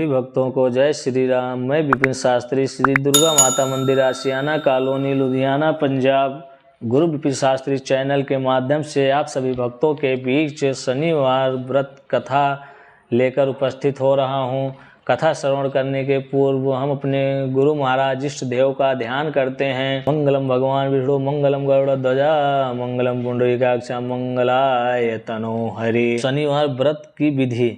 सभी भक्तों को जय श्री राम। मैं विपिन शास्त्री, श्री दुर्गा माता मंदिर, आशियाना कॉलोनी, लुधियाना, पंजाब। गुरु विपिन शास्त्री चैनल के माध्यम से आप सभी भक्तों के बीच शनिवार व्रत कथा लेकर उपस्थित हो रहा हूँ। कथा श्रवण करने के पूर्व हम अपने गुरु महाराज इष्ट देव का ध्यान करते हैं। मंगलम भगवान विष्णु, मंगलम गरुड़ ध्वजा, मंगलम पुंडरीकाक्ष, मंगलाय तनो हरि। शनिवार व्रत की विधि।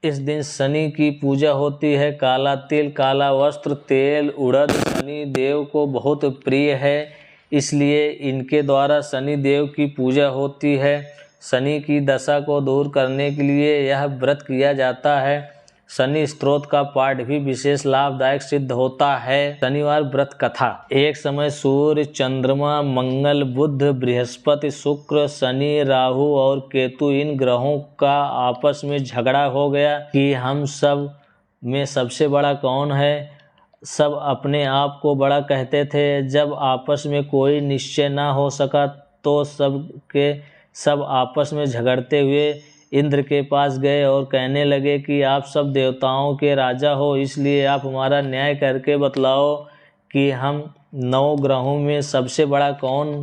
इस दिन शनि की पूजा होती है। काला तिल, काला वस्त्र, तेल, उड़द शनि देव को बहुत प्रिय है, इसलिए इनके द्वारा शनि देव की पूजा होती है। शनि की दशा को दूर करने के लिए यह व्रत किया जाता है। शनि स्तोत्र का पाठ भी विशेष लाभदायक सिद्ध होता है। शनिवार व्रत कथा। एक समय सूर्य, चंद्रमा, मंगल, बुध, बृहस्पति, शुक्र, शनि, राहु और केतु इन ग्रहों का आपस में झगड़ा हो गया कि हम सब में सबसे बड़ा कौन है। सब अपने आप को बड़ा कहते थे। जब आपस में कोई निश्चय ना हो सका तो सब आपस में झगड़ते हुए इंद्र के पास गए और कहने लगे कि आप सब देवताओं के राजा हो, इसलिए आप हमारा न्याय करके बतलाओ कि हम 9 ग्रहों में सबसे बड़ा कौन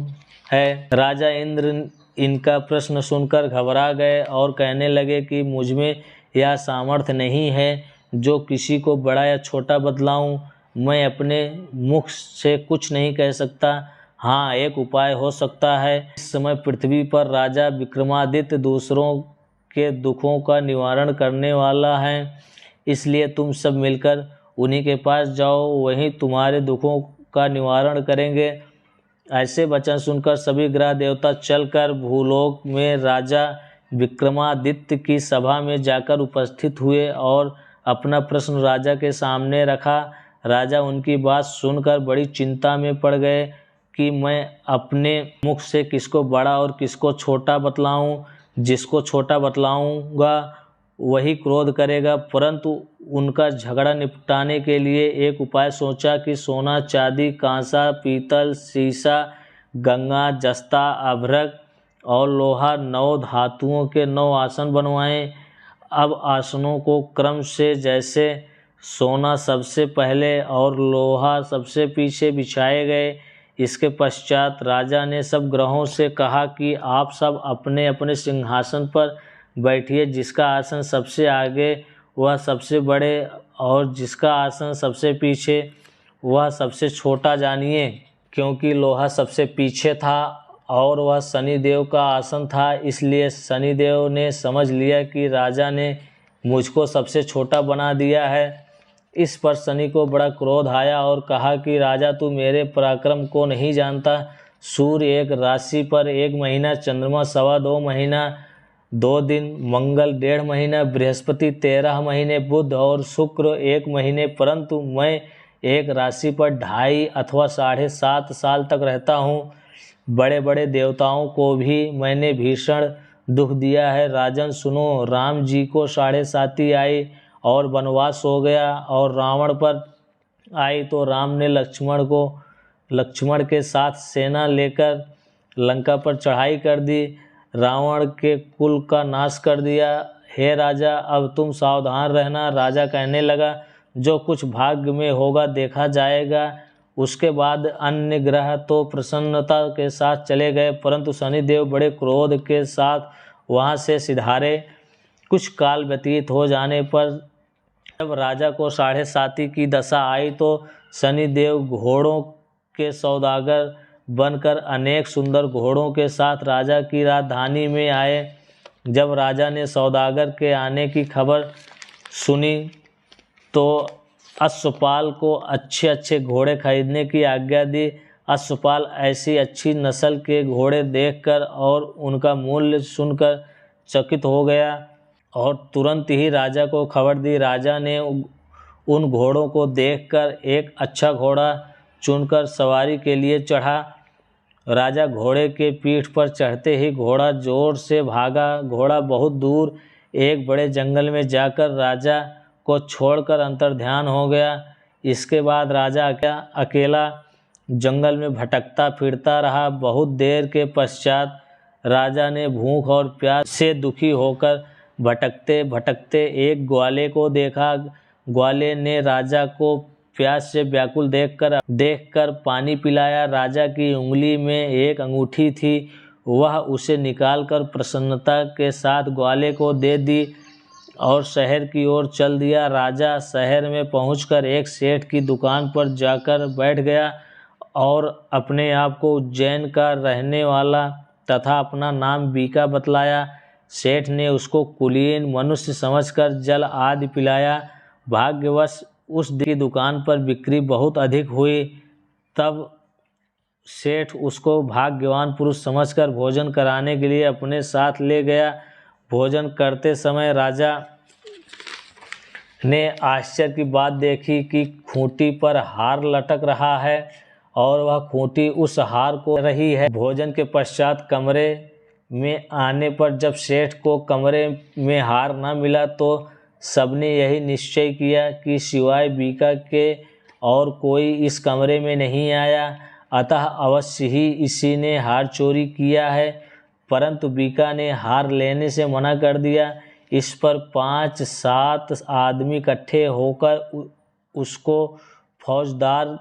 है। राजा इंद्र इनका प्रश्न सुनकर घबरा गए और कहने लगे कि मुझ में यह सामर्थ्य नहीं है जो किसी को बड़ा या छोटा बतलाऊं। मैं अपने मुख से कुछ नहीं कह सकता। हाँ, एक उपाय हो सकता है। इस समय पृथ्वी पर राजा विक्रमादित्य दूसरों के दुखों का निवारण करने वाला है, इसलिए तुम सब मिलकर उन्हीं के पास जाओ, वही तुम्हारे दुखों का निवारण करेंगे। ऐसे वचन सुनकर सभी ग्रह देवता चलकर भूलोक में राजा विक्रमादित्य की सभा में जाकर उपस्थित हुए और अपना प्रश्न राजा के सामने रखा। राजा उनकी बात सुनकर बड़ी चिंता में पड़ गए कि मैं अपने मुख से किसको बड़ा और किसको छोटा बतलाऊं। जिसको छोटा बतलाऊंगा वही क्रोध करेगा। परंतु उनका झगड़ा निपटाने के लिए एक उपाय सोचा कि सोना, चांदी, कांसा, पीतल, सीसा, गंगा, जस्ता, अभ्रक और लोहा 9 धातुओं के 9 आसन बनवाएं। अब आसनों को क्रम से जैसे सोना सबसे पहले और लोहा सबसे पीछे बिछाए गए। इसके पश्चात राजा ने सब ग्रहों से कहा कि आप सब अपने अपने सिंहासन पर बैठिए। जिसका आसन सबसे आगे वह सबसे बड़े और जिसका आसन सबसे पीछे वह सबसे छोटा जानिए। क्योंकि लोहा सबसे पीछे था और वह शनिदेव का आसन था, इसलिए शनिदेव ने समझ लिया कि राजा ने मुझको सबसे छोटा बना दिया है। इस पर शनि को बड़ा क्रोध आया और कहा कि राजा, तू मेरे पराक्रम को नहीं जानता। सूर्य 1 राशि पर 1 महीना, चंद्रमा 2.25 महीना 2 दिन, मंगल 1.5 महीना, बृहस्पति 13 महीने, बुध और शुक्र 1 महीने, परंतु मैं 1 राशि पर 2.5 अथवा 7.5 साल तक रहता हूँ। बड़े बड़े देवताओं को भी मैंने भीषण दुख दिया है। राजन सुनो, राम जी को 7.5 आई और वनवास हो गया और रावण पर आई तो राम ने लक्ष्मण के साथ सेना लेकर लंका पर चढ़ाई कर दी, रावण के कुल का नाश कर दिया। हे राजा, अब तुम सावधान रहना। राजा कहने लगा, जो कुछ भाग्य में होगा देखा जाएगा। उसके बाद अन्य ग्रह तो प्रसन्नता के साथ चले गए, परंतु शनिदेव बड़े क्रोध के साथ वहाँ से सिधारे। कुछ काल व्यतीत हो जाने पर जब राजा को 7.5 की दशा आई तो शनिदेव घोड़ों के सौदागर बनकर अनेक सुंदर घोड़ों के साथ राजा की राजधानी में आए। जब राजा ने सौदागर के आने की खबर सुनी तो अश्वपाल को अच्छे अच्छे घोड़े खरीदने की आज्ञा दी। अश्वपाल ऐसी अच्छी नस्ल के घोड़े देखकर और उनका मूल्य सुनकर चकित हो गया और तुरंत ही राजा को खबर दी। राजा ने उन घोड़ों को देखकर एक अच्छा घोड़ा चुनकर सवारी के लिए चढ़ा। राजा घोड़े के पीठ पर चढ़ते ही घोड़ा जोर से भागा। घोड़ा बहुत दूर एक बड़े जंगल में जाकर राजा को छोड़कर अंतर्ध्यान हो गया। इसके बाद राजा अकेला जंगल में भटकता फिरता रहा। बहुत देर के पश्चात राजा ने भूख और प्यास से दुखी होकर भटकते भटकते एक ग्वाले को देखा। ग्वाले ने राजा को प्यास से व्याकुल देखकर पानी पिलाया। राजा की उंगली में एक अंगूठी थी, वह उसे निकालकर प्रसन्नता के साथ ग्वाले को दे दी और शहर की ओर चल दिया। राजा शहर में पहुंचकर एक सेठ की दुकान पर जाकर बैठ गया और अपने आप को उज्जैन का रहने वाला तथा अपना नाम बीका बतलाया। सेठ ने उसको कुलीन मनुष्य समझकर जल आदि पिलाया। भाग्यवश उस की दुकान पर बिक्री बहुत अधिक हुई। तब सेठ उसको भाग्यवान पुरुष समझकर भोजन कराने के लिए अपने साथ ले गया। भोजन करते समय राजा ने आश्चर्य की बात देखी कि खूंटी पर हार लटक रहा है और वह खूंटी उस हार को रही है। भोजन के पश्चात कमरे में आने पर जब सेठ को कमरे में हार न मिला तो सबने यही निश्चय किया कि सिवाय बीका के और कोई इस कमरे में नहीं आया, अतः अवश्य ही इसी ने हार चोरी किया है। परंतु बीका ने हार लेने से मना कर दिया। इस पर 5-7 आदमी इकट्ठे होकर उसको फौजदार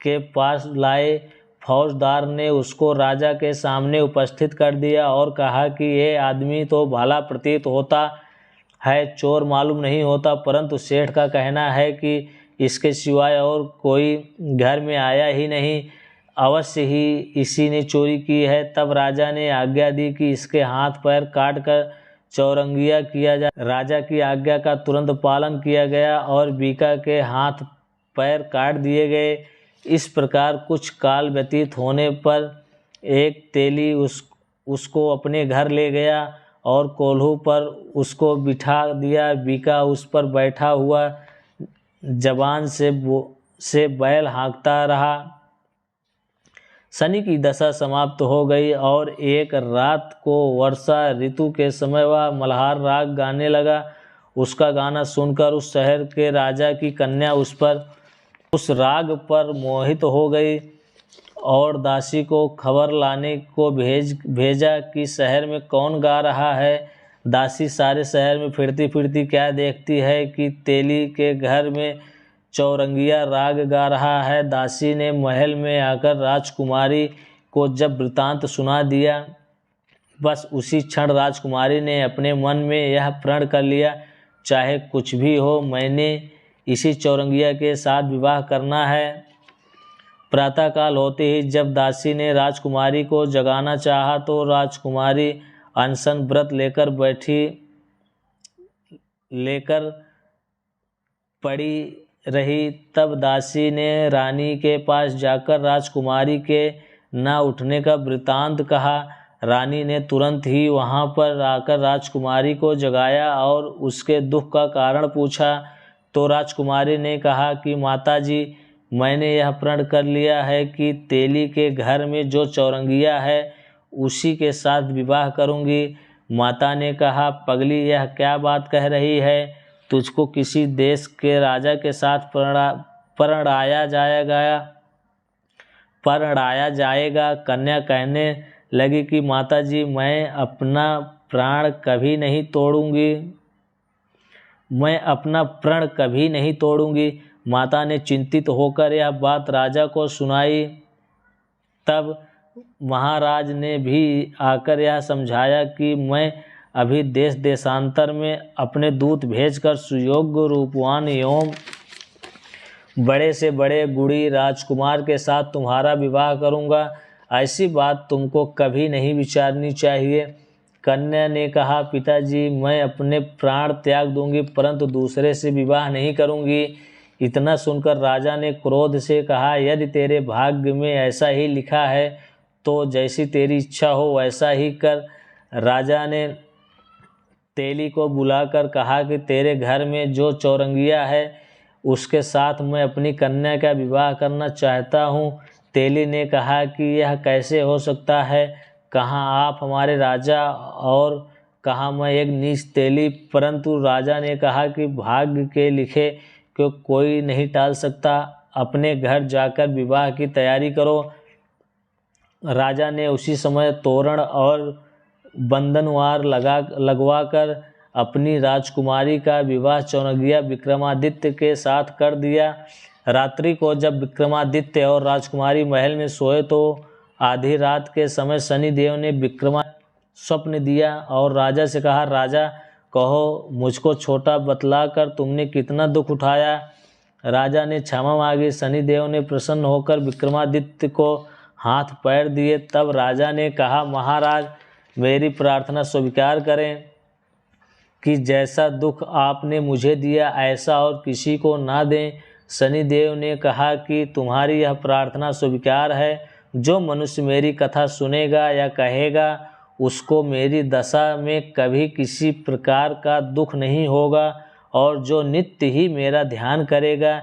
के पास लाए। फौजदार ने उसको राजा के सामने उपस्थित कर दिया और कहा कि ये आदमी तो भला प्रतीत होता है, चोर मालूम नहीं होता, परंतु सेठ का कहना है कि इसके सिवाय और कोई घर में आया ही नहीं, अवश्य ही इसी ने चोरी की है। तब राजा ने आज्ञा दी कि इसके हाथ पैर काट कर चौरंगिया किया जाए। राजा की आज्ञा का तुरंत पालन किया गया और बीका के हाथ पैर काट दिए गए। इस प्रकार कुछ काल व्यतीत होने पर एक तेली उसको अपने घर ले गया और कोल्हू पर उसको बिठा दिया। बीका उस पर बैठा हुआ जबान से बैल हाँकता रहा। शनि की दशा समाप्त हो गई और एक रात को वर्षा ऋतु के समय वह मल्हार राग गाने लगा। उसका गाना सुनकर उस शहर के राजा की कन्या उस राग पर मोहित हो गई और दासी को खबर लाने को भेजा कि शहर में कौन गा रहा है। दासी सारे शहर में फिरती फिरती क्या देखती है कि तेली के घर में चौरंगिया राग गा रहा है। दासी ने महल में आकर राजकुमारी को जब वृतांत सुना दिया, बस उसी क्षण राजकुमारी ने अपने मन में यह प्रण कर लिया, चाहे कुछ भी हो मैंने इसी चौरंगिया के साथ विवाह करना है। प्रातःकाल होते ही जब दासी ने राजकुमारी को जगाना चाहा तो राजकुमारी अनशन व्रत लेकर पड़ी रही। तब दासी ने रानी के पास जाकर राजकुमारी के न उठने का वृतांत कहा। रानी ने तुरंत ही वहां पर आकर राजकुमारी को जगाया और उसके दुख का कारण पूछा तो राजकुमारी ने कहा कि माताजी, मैंने यह प्रण कर लिया है कि तेली के घर में जो चौरंगिया है उसी के साथ विवाह करूंगी। माता ने कहा, पगली यह क्या बात कह रही है? तुझको किसी देश के राजा के साथ परणाया जाएगा। कन्या कहने लगी कि माताजी, मैं अपना प्रण कभी नहीं तोड़ूंगी। माता ने चिंतित होकर यह बात राजा को सुनाई। तब महाराज ने भी आकर यह समझाया कि मैं अभी देश देशांतर में अपने दूत भेजकर सुयोग्य रूपवान एवं बड़े से बड़े गुणी राजकुमार के साथ तुम्हारा विवाह करूंगा। ऐसी बात तुमको कभी नहीं विचारनी चाहिए। कन्या ने कहा, पिताजी, मैं अपने प्राण त्याग दूंगी परंतु दूसरे से विवाह नहीं करूंगी। इतना सुनकर राजा ने क्रोध से कहा, यदि तेरे भाग्य में ऐसा ही लिखा है तो जैसी तेरी इच्छा हो वैसा ही कर। राजा ने तेली को बुलाकर कहा कि तेरे घर में जो चौरंगिया है उसके साथ मैं अपनी कन्या का विवाह करना चाहता हूँ। तेली ने कहा कि यह कैसे हो सकता है? कहाँ आप हमारे राजा और कहाँ मैं एक नीच तेली। परंतु राजा ने कहा कि भाग्य के लिखे को कोई नहीं टाल सकता, अपने घर जाकर विवाह की तैयारी करो। राजा ने उसी समय तोरण और बंधनवार लगवाकर अपनी राजकुमारी का विवाह चौरंगिया विक्रमादित्य के साथ कर दिया। रात्रि को जब विक्रमादित्य और राजकुमारी महल में सोए तो आधी रात के समय शनिदेव ने विक्रमा स्वप्न दिया और राजा से कहा, राजा कहो मुझको छोटा बतलाकर तुमने कितना दुख उठाया। राजा ने क्षमा मांगी। शनिदेव ने प्रसन्न होकर विक्रमादित्य को हाथ पैर दिए। तब राजा ने कहा, महाराज मेरी प्रार्थना स्वीकार करें कि जैसा दुख आपने मुझे दिया ऐसा और किसी को ना दें। शनिदेव ने कहा कि तुम्हारी यह प्रार्थना स्वीकार है। जो मनुष्य मेरी कथा सुनेगा या कहेगा उसको मेरी दशा में कभी किसी प्रकार का दुख नहीं होगा, और जो नित्य ही मेरा ध्यान करेगा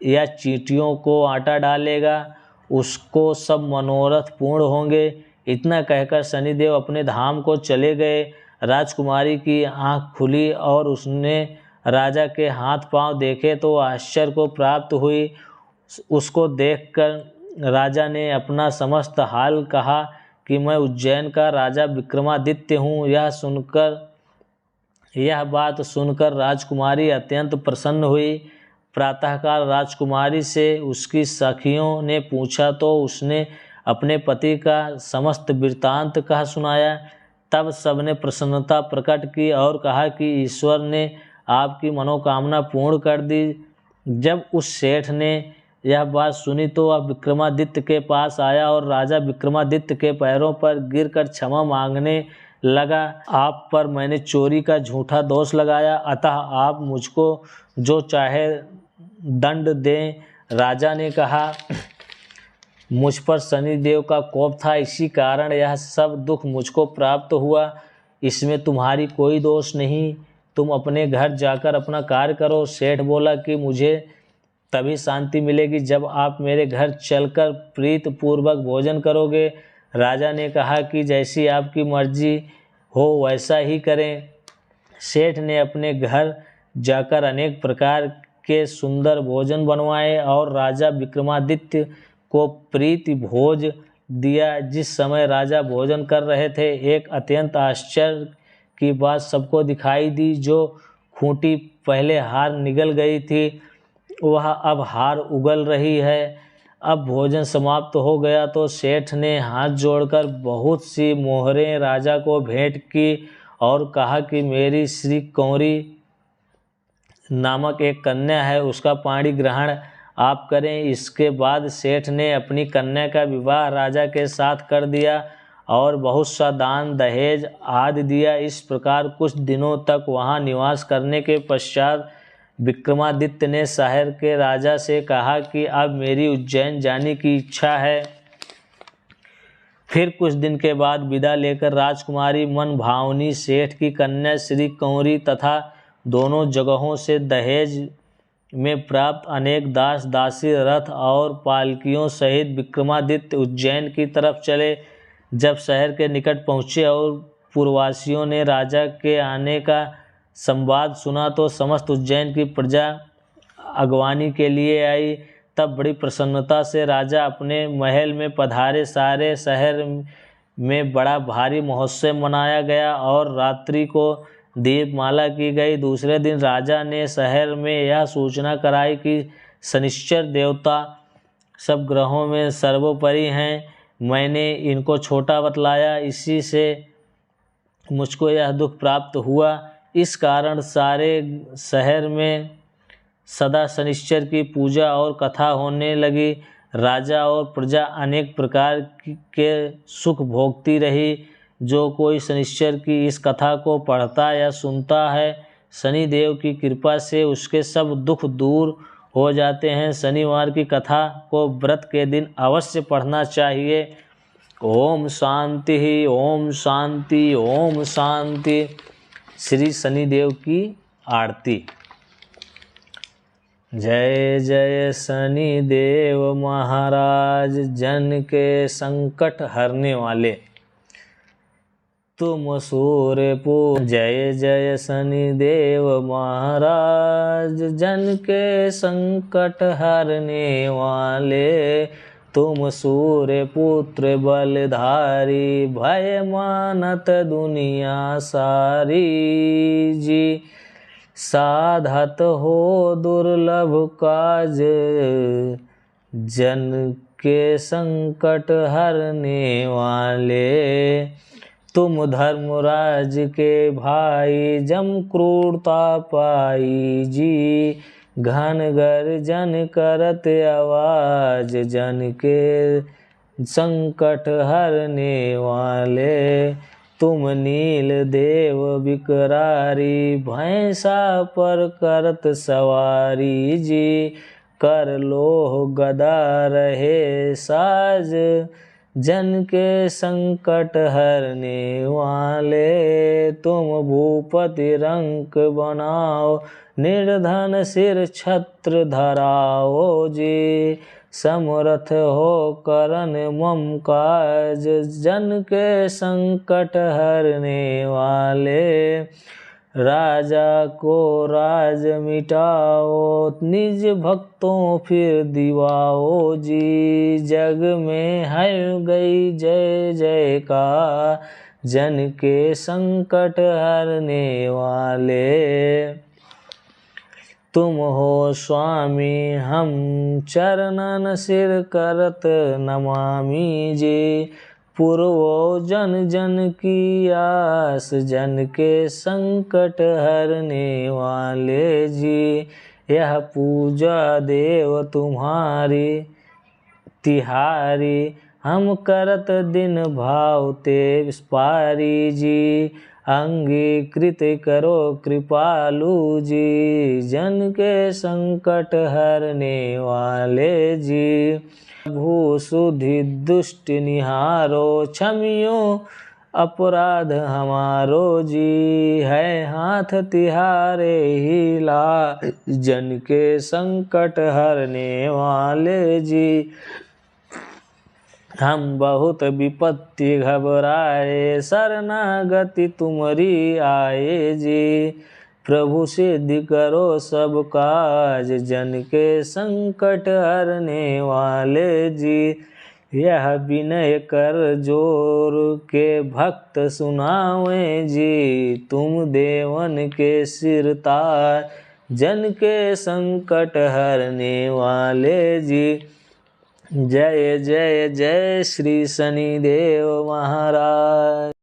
या चींटियों को आटा डालेगा उसको सब मनोरथ पूर्ण होंगे। इतना कहकर शनिदेव अपने धाम को चले गए। राजकुमारी की आंख खुली और उसने राजा के हाथ पांव देखे तो आश्चर्य को प्राप्त हुई। उसको देखकर राजा ने अपना समस्त हाल कहा कि मैं उज्जैन का राजा विक्रमादित्य हूँ। यह बात सुनकर राजकुमारी अत्यंत प्रसन्न हुई। प्रातःकाल राजकुमारी से उसकी सखियों ने पूछा तो उसने अपने पति का समस्त वृत्तांत कह सुनाया। तब सबने प्रसन्नता प्रकट की और कहा कि ईश्वर ने आपकी मनोकामना पूर्ण कर दी। जब उस सेठ ने यह बात सुनी तो वह विक्रमादित्य के पास आया और राजा विक्रमादित्य के पैरों पर गिरकर क्षमा मांगने लगा। आप पर मैंने चोरी का झूठा दोष लगाया, अतः आप मुझको जो चाहे दंड दें। राजा ने कहा, मुझ पर शनिदेव का कोप था, इसी कारण यह सब दुख मुझको प्राप्त हुआ। इसमें तुम्हारी कोई दोष नहीं। तुम अपने घर जाकर अपना कार्य करो। सेठ बोला कि मुझे तभी शांति मिलेगी जब आप मेरे घर चलकर प्रीत पूर्वक भोजन करोगे। राजा ने कहा कि जैसी आपकी मर्जी हो वैसा ही करें। सेठ ने अपने घर जाकर अनेक प्रकार के सुंदर भोजन बनवाए और राजा विक्रमादित्य को प्रीति भोज दिया। जिस समय राजा भोजन कर रहे थे एक अत्यंत आश्चर्य की बात सबको दिखाई दी। जो खूंटी पहले हार निगल गई थी वह अब हार उगल रही है। अब भोजन समाप्त हो गया तो सेठ ने हाथ जोड़कर बहुत सी मोहरें राजा को भेंट की और कहा कि मेरी श्री कौरी नामक एक कन्या है, उसका पाणी ग्रहण आप करें। इसके बाद सेठ ने अपनी कन्या का विवाह राजा के साथ कर दिया और बहुत सा दान दहेज आदि दिया। इस प्रकार कुछ दिनों तक वहाँ निवास करने के पश्चात विक्रमादित्य ने शहर के राजा से कहा कि अब मेरी उज्जैन जाने की इच्छा है। फिर कुछ दिन के बाद विदा लेकर राजकुमारी मन भावनी सेठ की कन्या श्री कौरी तथा दोनों जगहों से दहेज में प्राप्त अनेक दास दासी रथ और पालकियों सहित विक्रमादित्य उज्जैन की तरफ चले। जब शहर के निकट पहुँचे और पूर्ववासियों ने राजा के आने का संवाद सुना तो समस्त उज्जैन की प्रजा अगवानी के लिए आई। तब बड़ी प्रसन्नता से राजा अपने महल में पधारे। सारे शहर में बड़ा भारी महोत्सव मनाया गया और रात्रि को दीपमाला की गई। दूसरे दिन राजा ने शहर में यह सूचना कराई कि शनिश्चर देवता सब ग्रहों में सर्वोपरि हैं। मैंने इनको छोटा बतलाया, इसी से मुझको यह दुख प्राप्त हुआ। इस कारण सारे शहर में सदा शनिश्चर की पूजा और कथा होने लगी। राजा और प्रजा अनेक प्रकार के सुख भोगती रही। जो कोई शनिश्चर की इस कथा को पढ़ता या सुनता है शनिदेव की कृपा से उसके सब दुख दूर हो जाते हैं। शनिवार की कथा को व्रत के दिन अवश्य पढ़ना चाहिए। ओम शांति, ओम शांति, ओम शांति। श्री शनिदेव की आरती। जय जय शनिदेव महाराज, जन के संकट हरने वाले तुम सूर्यपुर। जय जय शनिदेव महाराज, जन के संकट हरने वाले तुम सूर्य पुत्र बलधारी, भय मानत दुनिया सारी जी। साधत हो दुर्लभ काज, जन के संकट हरने वाले। तुम धर्मराज के भाई, जम क्रूरता पाई जी। घन गर्जन करत आवाज, जन के संकट हरने वाले। तुम नील देव विकरारी, भैंसा पर करत सवारी जी। कर लोह गदा रहे साज, जन के संकट हरने वाले। तुम भूपति रंक बनाओ, निर्धन सिर छत्र धराओ जी। समर्थ हो करन मम काज, जन के संकट हरने वाले। राजा को राज मिटाओ, निज भक्तों फिर दिवाओ जी। जग में है गई जय जयकार, जन के संकट हरने वाले। तुम हो स्वामी हम चरणन सिर करत नमामि जी। पूर्वो जन जन की आस, जन के संकट हरने वाले जी। यह पूजा देव तुम्हारी तिहारी, हम करत दिन भाव ते पारी जी। अंगीकृत करो कृपालु जी, जन के संकट हरने वाले जी। भू सुधि दुष्ट निहारो, क्षमियो अपराध हमारो जी। है हाथ तिहारे ही ला, जन के संकट हरने वाले जी। हम बहुत विपत्ति घबराए, शरणागति तुमरी आए जी। प्रभु सिद्धि करो सब काज, जन के संकट हरने वाले जी। यह विनय कर जोर के भक्त सुनावे जी। तुम देवन के सिरताज, जन के संकट हरने वाले जी। जय जय जय श्री शनिदेव महाराज।